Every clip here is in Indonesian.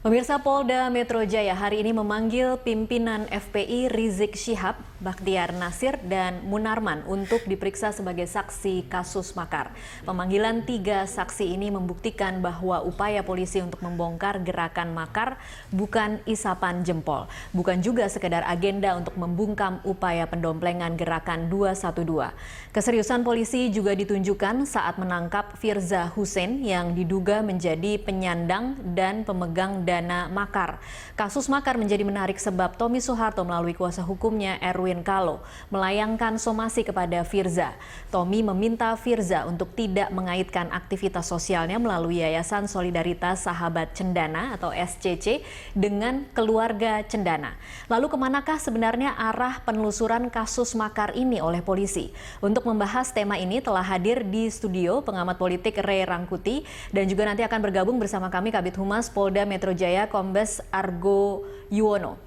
Pemirsa, Polda Metro Jaya hari ini memanggil pimpinan FPI Rizik Syihab, Bakhtiar Nasir, dan Munarman untuk diperiksa sebagai saksi kasus makar. Pemanggilan 3 saksi ini membuktikan bahwa upaya polisi untuk membongkar gerakan makar bukan isapan jempol, bukan juga sekedar agenda untuk membungkam upaya pendomplengan gerakan 212. Keseriusan polisi juga ditunjukkan saat menangkap Firza Hussein yang diduga menjadi penyandang dan pemegang dana makar. Kasus makar menjadi menarik sebab Tommy Soeharto melalui kuasa hukumnya Erwin Kalo melayangkan somasi kepada Firza. Tommy meminta Firza untuk tidak mengaitkan aktivitas sosialnya melalui Yayasan Solidaritas Sahabat Cendana atau SCC dengan keluarga Cendana. Lalu kemanakah sebenarnya arah penelusuran kasus makar ini oleh polisi? Untuk membahas tema ini telah hadir di studio pengamat politik Ray Rangkuti dan juga nanti akan bergabung bersama kami Kabid Humas Polda Metro Jaya Kombes Argo Yuwono.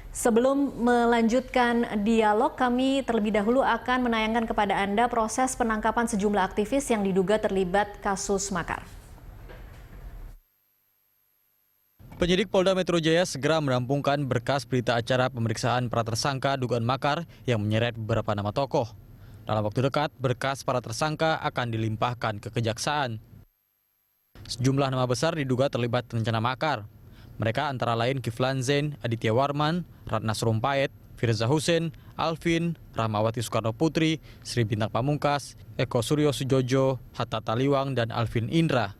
Sebelum melanjutkan dialog, kami terlebih dahulu akan menayangkan kepada Anda proses penangkapan sejumlah aktivis yang diduga terlibat kasus makar. Penyidik Polda Metro Jaya segera merampungkan berkas berita acara pemeriksaan para tersangka dugaan makar yang menyeret beberapa nama tokoh. Dalam waktu dekat, berkas para tersangka akan dilimpahkan ke Kejaksaan. Sejumlah nama besar diduga terlibat rencana makar. Mereka antara lain Kiflan Zain, Aditya Warman, Ratna Sarumpait, Firza Hussein, Alvin, Rahmawati Soekarno Putri, Sri Bintang Pamungkas, Eko Suryo Sujojo, Hatta Taliwang, dan Alvin Indra.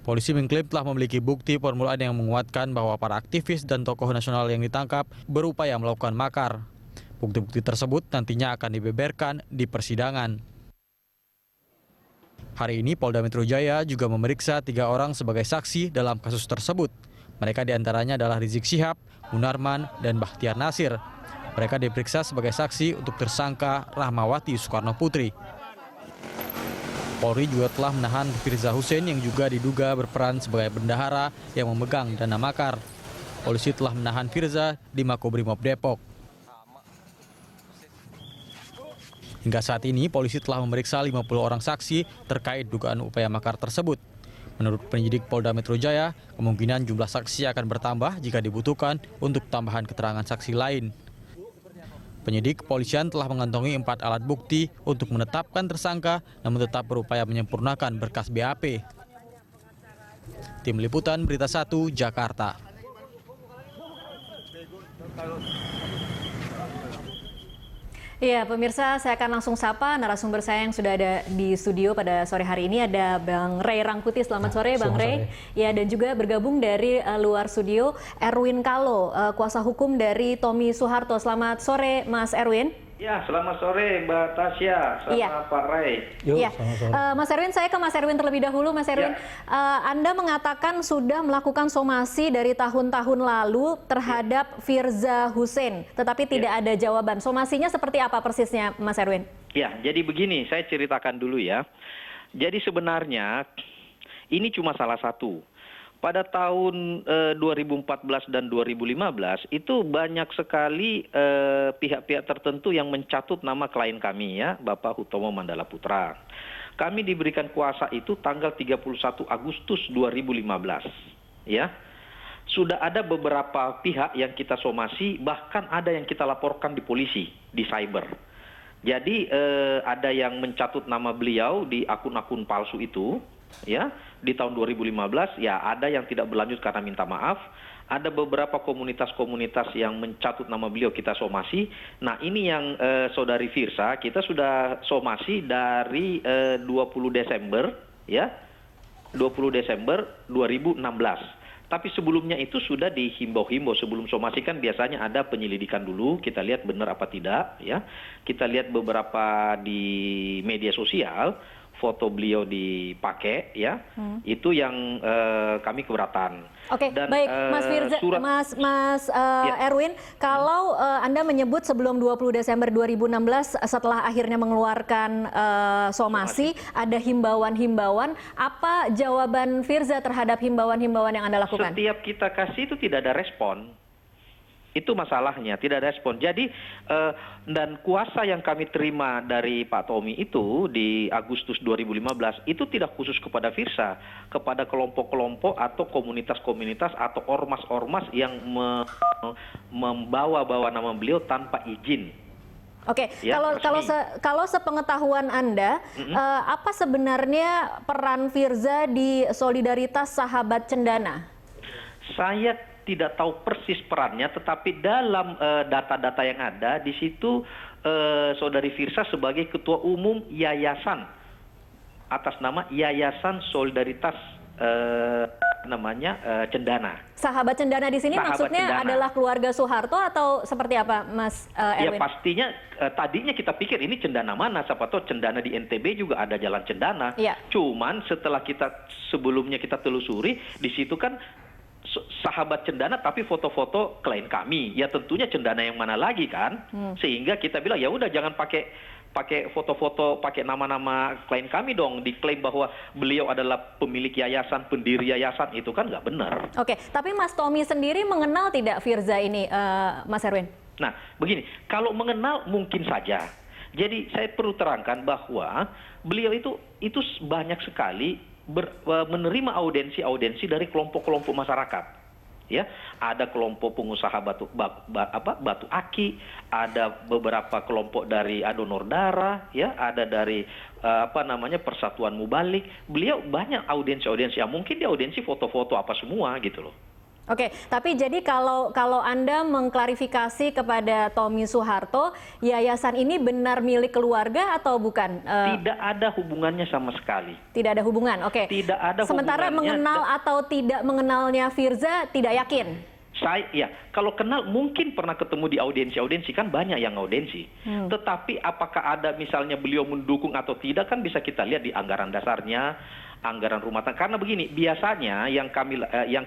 Polisi mengklaim telah memiliki bukti permulaan yang menguatkan bahwa para aktivis dan tokoh nasional yang ditangkap berupaya melakukan makar. Bukti-bukti tersebut nantinya akan dibeberkan di persidangan. Hari ini Polda Metro Jaya juga memeriksa 3 orang sebagai saksi dalam kasus tersebut. Mereka diantaranya adalah Rizik Syihab, Munarman, dan Bakhtiar Nasir. Mereka diperiksa sebagai saksi untuk tersangka Rahmawati Soekarno Putri. Polri juga telah menahan Firza Hussein yang juga diduga berperan sebagai bendahara yang memegang dana makar. Polisi telah menahan Firza di Makobrimob Depok. Hingga saat ini, polisi telah memeriksa 50 orang saksi terkait dugaan upaya makar tersebut. Menurut penyidik Polda Metro Jaya, kemungkinan jumlah saksi akan bertambah jika dibutuhkan untuk tambahan keterangan saksi lain. Penyidik kepolisian telah mengantongi 4 alat bukti untuk menetapkan tersangka, namun tetap berupaya menyempurnakan berkas BAP. Tim Liputan Berita 1, Jakarta. Ya, pemirsa, saya akan langsung sapa narasumber saya yang sudah ada di studio pada sore hari ini. Ada Bang Ray Rangkuti. Selamat sore, Bang Ray. Ya, dan juga bergabung dari luar studio Erwin Kalo, kuasa hukum dari Tommy Soeharto. Selamat sore, Mas Erwin. Ya, selamat sore Mbak Tasya, sama Pak Ray. Ya. Mas Erwin, saya ke Mas Erwin terlebih dahulu. Mas Erwin, Anda mengatakan sudah melakukan somasi dari tahun-tahun lalu terhadap Firza Hussein, tetapi tidak ada jawaban. Somasinya seperti apa persisnya, Mas Erwin? Ya, jadi begini, saya ceritakan dulu ya. Jadi sebenarnya ini cuma salah satu. Pada tahun 2014 dan 2015 itu banyak sekali pihak-pihak tertentu yang mencatut nama klien kami ya, Bapak Hutomo Mandala Putra. Kami diberikan kuasa itu tanggal 31 Agustus 2015 ya. Sudah ada beberapa pihak yang kita somasi, bahkan ada yang kita laporkan di polisi, di cyber. Jadi ada yang mencatut nama beliau di akun-akun palsu itu ya. Di tahun 2015 ya ada yang tidak berlanjut karena minta maaf, ada beberapa komunitas-komunitas yang mencatut nama beliau kita somasi. Nah, ini yang Saudari Firza kita sudah somasi dari 20 Desember ya. 20 Desember 2016. Tapi sebelumnya itu sudah dihimbau-himbau. Sebelum somasi kan biasanya ada penyelidikan dulu, kita lihat benar apa tidak ya. Kita lihat beberapa di media sosial foto beliau dipakai ya, itu yang kami keberatan. Oke, baik Mas Firza, Mas Erwin, kalau Anda menyebut sebelum 20 Desember 2016 setelah akhirnya mengeluarkan somasi ada himbauan-himbauan, apa jawaban Firza terhadap himbauan-himbauan yang Anda lakukan? Setiap kita kasih itu tidak ada respon. Itu masalahnya, tidak ada respon. Jadi, dan kuasa yang kami terima dari Pak Tommy itu di Agustus 2015, itu tidak khusus kepada Firsa, kepada kelompok-kelompok atau komunitas-komunitas atau ormas-ormas yang membawa-bawa nama beliau tanpa izin. Oke, Ya, kalau sepengetahuan Anda, apa sebenarnya peran Firza di Solidaritas Sahabat Cendana? Saya tidak tahu persis perannya, tetapi dalam data-data yang ada di situ Saudari Firsa sebagai ketua umum yayasan atas nama Yayasan Solidaritas Cendana. Sahabat Cendana di sini Sahabat maksudnya Cendana adalah keluarga Soeharto atau seperti apa, Mas Ya Erwin? pastinya tadinya kita pikir ini Cendana mana, siapa tahu Cendana di NTB juga ada jalan Cendana. Iya. Cuman setelah sebelumnya kita telusuri, di situ kan Sahabat Cendana tapi foto-foto klien kami. Ya tentunya Cendana yang mana lagi kan? Sehingga kita bilang ya udah jangan pakai foto-foto, pakai nama-nama klien kami dong, diklaim bahwa beliau adalah pemilik yayasan, pendiri yayasan, itu kan nggak benar. Oke, tapi Mas Tommy sendiri mengenal tidak Firza ini, Mas Erwin? Nah, begini, kalau mengenal mungkin saja. Jadi saya perlu terangkan bahwa beliau itu banyak sekali menerima audensi dari kelompok-kelompok masyarakat. Ya, ada kelompok pengusaha batu aki, ada beberapa kelompok dari donor darah, ya, ada dari Persatuan Mubalik. Beliau banyak audensi yang mungkin dia audensi foto-foto apa semua gitu loh. Oke, tapi jadi kalau Anda mengklarifikasi kepada Tommy Soeharto, yayasan ini benar milik keluarga atau bukan? Tidak ada hubungannya sama sekali. Tidak ada hubungan, oke. Tidak ada Sementara hubungannya. mengenal atau tidak mengenalnya Firza tidak yakin? Kalau kenal mungkin pernah ketemu di audensi kan banyak yang audensi. Tetapi apakah ada misalnya beliau mendukung atau tidak kan bisa kita lihat di anggaran dasarnya, anggaran rumah tangga. Karena begini, biasanya yang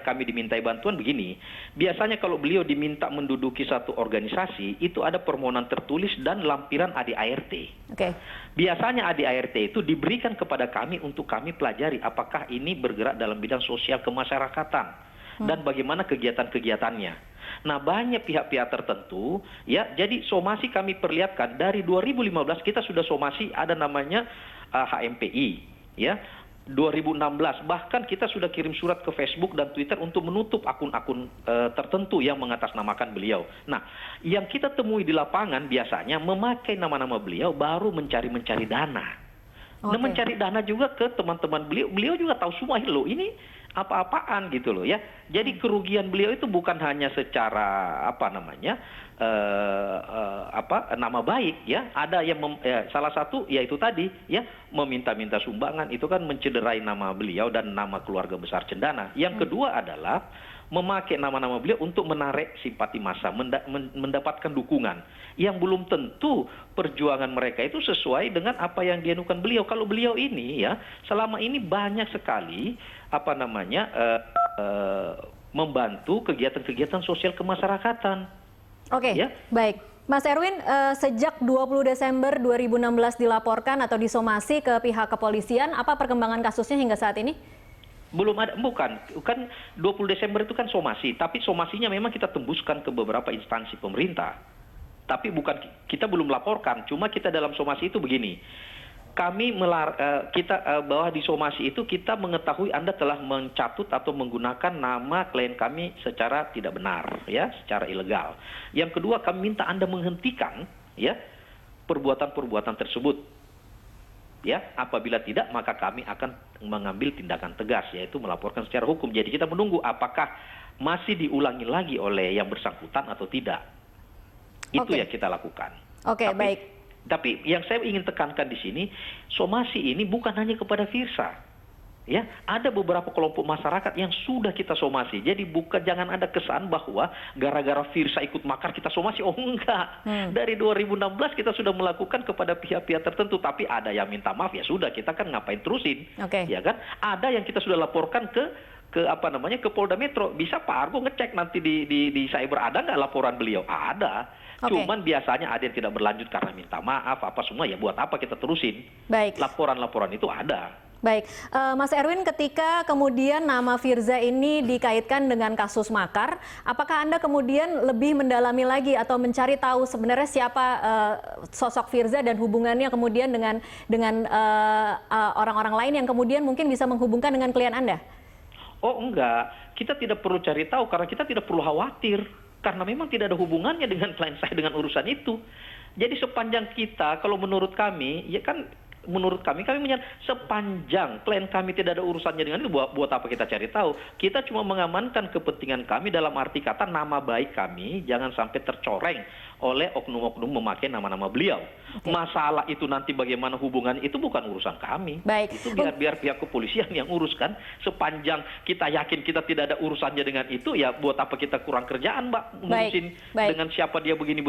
kami dimintai bantuan begini. Biasanya kalau beliau diminta menduduki satu organisasi, itu ada permohonan tertulis dan lampiran ADART. Oke. Biasanya ADART itu diberikan kepada kami untuk kami pelajari apakah ini bergerak dalam bidang sosial kemasyarakatan dan bagaimana kegiatan-kegiatannya. Nah, banyak pihak-pihak tertentu, ya, jadi somasi kami perlihatkan dari 2015 kita sudah somasi ada namanya HMPI, ya. 2016 bahkan kita sudah kirim surat ke Facebook dan Twitter untuk menutup akun-akun tertentu yang mengatasnamakan beliau. Nah, yang kita temui di lapangan biasanya memakai nama-nama beliau baru mencari dana. Okay. Nah, mencari dana juga ke teman-teman beliau juga tahu semua loh ini apa-apaan gitu loh ya. Jadi kerugian beliau itu bukan hanya secara nama baik ya. Ada yang salah satu yaitu tadi ya meminta-minta sumbangan, itu kan mencederai nama beliau dan nama keluarga besar Cendana. Yang kedua adalah memakai nama-nama beliau untuk menarik simpati massa, mendapatkan dukungan yang belum tentu perjuangan mereka itu sesuai dengan apa yang dianukan beliau. Kalau beliau ini ya selama ini banyak sekali membantu kegiatan-kegiatan sosial kemasyarakatan. Oke, ya? Baik. Mas Erwin, sejak 20 Desember 2016 dilaporkan atau disomasi ke pihak kepolisian, apa perkembangan kasusnya hingga saat ini? Belum ada, bukan 20 Desember itu kan somasi, tapi somasinya memang kita tembuskan ke beberapa instansi pemerintah. Tapi kita belum laporkan, cuma kita dalam somasi itu begini. Kami bahwa di somasi itu kita mengetahui Anda telah mencatut atau menggunakan nama klien kami secara tidak benar, ya, secara ilegal. Yang kedua, kami minta Anda menghentikan ya perbuatan-perbuatan tersebut. Ya, apabila tidak maka kami akan mengambil tindakan tegas, yaitu melaporkan secara hukum. Jadi kita menunggu apakah masih diulangi lagi oleh yang bersangkutan atau tidak. Itu yang kita lakukan. Oke, baik. Tapi yang saya ingin tekankan di sini, somasi ini bukan hanya kepada Firsa. Ya, ada beberapa kelompok masyarakat yang sudah kita somasi. Jadi jangan ada kesan bahwa gara-gara Firsa ikut makar kita somasi. Oh enggak. Dari 2016 kita sudah melakukan kepada pihak-pihak tertentu, tapi ada yang minta maaf, ya sudah, kita kan ngapain terusin. Ya kan? Ada yang kita sudah laporkan ke Polda Metro. Bisa Pak Argo ngecek nanti di cyber ada nggak laporan beliau? Ada. Cuman biasanya ada yang tidak berlanjut karena minta maaf apa semua, ya buat apa kita terusin. Baik. Laporan-laporan itu ada. Baik, Mas Erwin, ketika kemudian nama Firza ini dikaitkan dengan kasus makar, apakah Anda kemudian lebih mendalami lagi atau mencari tahu sebenarnya siapa sosok Firza dan hubungannya kemudian dengan orang-orang lain yang kemudian mungkin bisa menghubungkan dengan klien Anda? Oh enggak, kita tidak perlu cari tahu karena kita tidak perlu khawatir. Karena memang tidak ada hubungannya dengan klien saya dengan urusan itu. Jadi sepanjang kita, kalau menurut kami, ya kan menurut kami menyatakan sepanjang klien kami tidak ada urusannya dengan itu, buat apa kita cari tahu? Kita cuma mengamankan kepentingan kami dalam arti kata nama baik kami jangan sampai tercoreng oleh oknum-oknum memakai nama-nama beliau. Okay. Masalah itu nanti bagaimana hubungannya itu bukan urusan kami. Baik. Itu biar pihak kepolisian yang uruskan. Sepanjang kita yakin kita tidak ada urusannya dengan itu, ya buat apa kita kurang kerjaan, Mbak, ngurusin dengan siapa dia begini.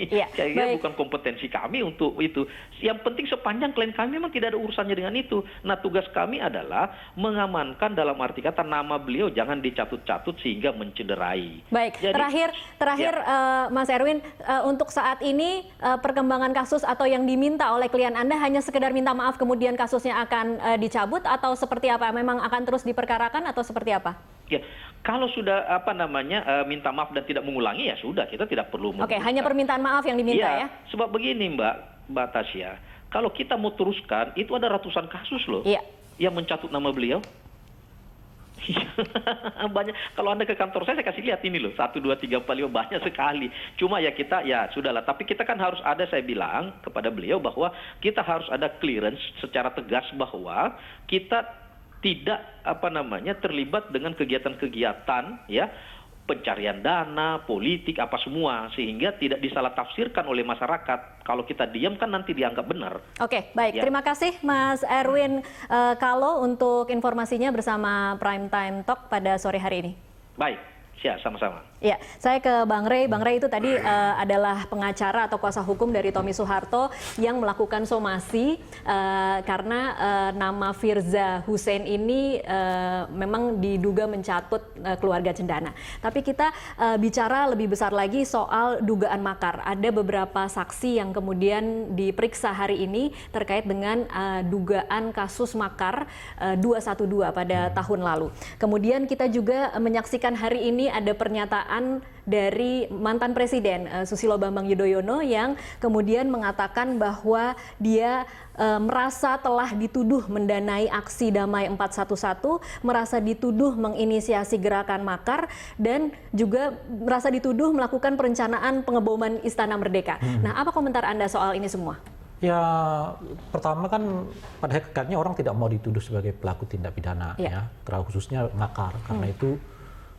Ya, Kayaknya bukan kompetensi kami untuk itu. Yang penting sepanjang klien kami memang tidak ada urusannya dengan itu. Nah, tugas kami adalah mengamankan dalam arti kata nama beliau jangan dicatut-catut sehingga mencederai. Baik. Jadi, terakhir ya. Mas Erwin, untuk saat ini perkembangan kasus atau yang diminta oleh klien Anda hanya sekedar minta maaf kemudian kasusnya akan dicabut atau seperti apa? Memang akan terus diperkarakan atau seperti apa? Ya, kalau sudah minta maaf dan tidak mengulangi ya sudah, kita tidak perlu. Oke, hanya permintaan maaf yang diminta ya? Sebab begini Mbak Tasya, kalau kita mau teruskan itu ada ratusan kasus loh yang mencatut nama beliau. Banyak. Kalau Anda ke kantor saya kasih lihat ini loh, 1, 2, 3, 4, 5, banyak sekali. Cuma ya kita ya sudahlah, tapi kita kan harus ada, saya bilang kepada beliau bahwa kita harus ada clearance secara tegas bahwa kita tidak terlibat dengan kegiatan-kegiatan ya pencarian dana, politik, apa semua, sehingga tidak disalah tafsirkan oleh masyarakat. Kalau kita diam kan nanti dianggap benar. Oke, baik. Ya. Terima kasih Mas Erwin Kalo untuk informasinya bersama Prime Time Talk pada sore hari ini. Baik, siap, sama-sama. Ya, saya ke Bang Rey. Bang Rey itu tadi adalah pengacara atau kuasa hukum dari Tommy Soeharto yang melakukan somasi karena nama Firza Hussein ini memang diduga mencatut keluarga cendana. Tapi kita bicara lebih besar lagi soal dugaan makar. Ada beberapa saksi yang kemudian diperiksa hari ini terkait dengan dugaan kasus makar 212 pada tahun lalu. Kemudian kita juga menyaksikan hari ini ada pernyataan dari mantan Presiden Susilo Bambang Yudhoyono yang kemudian mengatakan bahwa dia merasa telah dituduh mendanai aksi damai 411, merasa dituduh menginisiasi gerakan makar, dan juga merasa dituduh melakukan perencanaan pengeboman Istana Merdeka. Nah, apa komentar Anda soal ini semua? Ya, pertama kan pada hakikatnya orang tidak mau dituduh sebagai pelaku tindak pidana, ya, khususnya makar, karena itu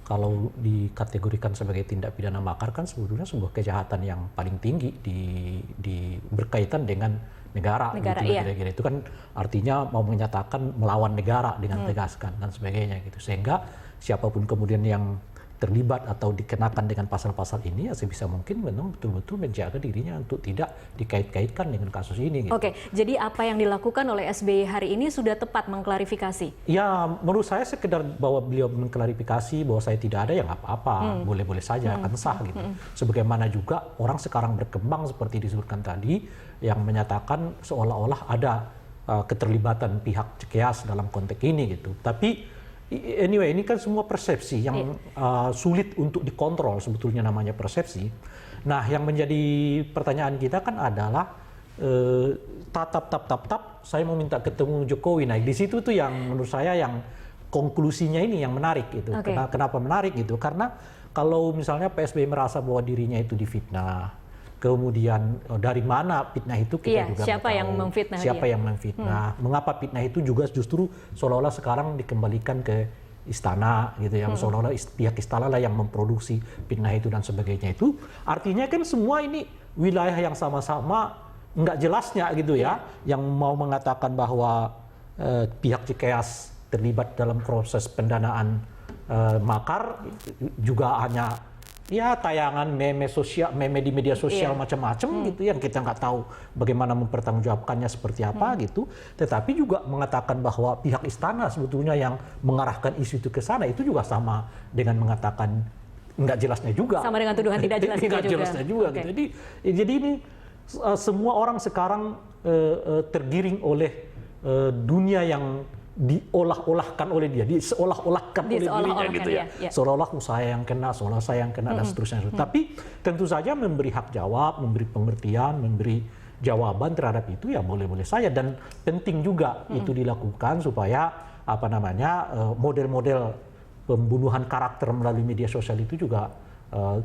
kalau dikategorikan sebagai tindak pidana makar kan sebetulnya sebuah kejahatan yang paling tinggi berkaitan dengan negara gitu, kira-kira itu kan artinya mau menyatakan melawan negara dengan tegaskan dan sebagainya gitu, sehingga siapapun kemudian yang terlibat atau dikenakan dengan pasal-pasal ini ya sebisa mungkin memang betul-betul menjaga dirinya untuk tidak dikait-kaitkan dengan kasus ini. Gitu. Oke, jadi apa yang dilakukan oleh SBY hari ini sudah tepat mengklarifikasi? Ya, menurut saya sekedar bahwa beliau mengklarifikasi bahwa saya tidak ada ya nggak apa-apa, boleh-boleh saja akan sah gitu. Sebagaimana juga orang sekarang berkembang seperti disebutkan tadi yang menyatakan seolah-olah ada keterlibatan pihak Cikeas dalam konteks ini gitu. Tapi anyway, ini kan semua persepsi yang sulit untuk dikontrol, sebetulnya namanya persepsi. Nah, yang menjadi pertanyaan kita kan adalah saya mau minta ketemu Jokowi. Nah, di situ tuh yang menurut saya yang konklusinya ini yang menarik gitu. Kenapa menarik gitu? Karena kalau misalnya PSBY merasa bahwa dirinya itu difitnah, kemudian dari mana fitnah itu kita juga siapa yang memfitnah yang memfitnah, mengapa fitnah itu juga justru seolah-olah sekarang dikembalikan ke istana gitu, yang seolah-olah pihak istana lah yang memproduksi fitnah itu dan sebagainya. Itu artinya kan semua ini wilayah yang sama-sama nggak jelasnya gitu ya, yang mau mengatakan bahwa pihak Cikeas terlibat dalam proses pendanaan makar juga hanya tayangan meme di media sosial macam-macam gitu yang kita nggak tahu bagaimana mempertanggungjawabkannya seperti apa gitu. Tetapi juga mengatakan bahwa pihak istana sebetulnya yang mengarahkan isu itu ke sana, itu juga sama dengan mengatakan nggak jelasnya juga. Sama dengan tuduhan tidak jelasnya juga. Gitu. Jadi ini semua orang sekarang tergiring oleh dunia yang diolah-olahkan oleh dia, diseolah-olahkan oleh dirinya gitu ya. Seolah-olah saya yang kena, seolah saya yang kena dan seterusnya. Tapi tentu saja memberi hak jawab, memberi pengertian, memberi jawaban terhadap itu ya boleh-boleh saja, dan penting juga itu dilakukan supaya model-model pembunuhan karakter melalui media sosial itu juga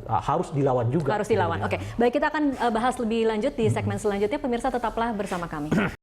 harus dilawan juga. Harus dilawan. Oke. Baik, kita akan bahas lebih lanjut di segmen selanjutnya. Pemirsa tetaplah bersama kami.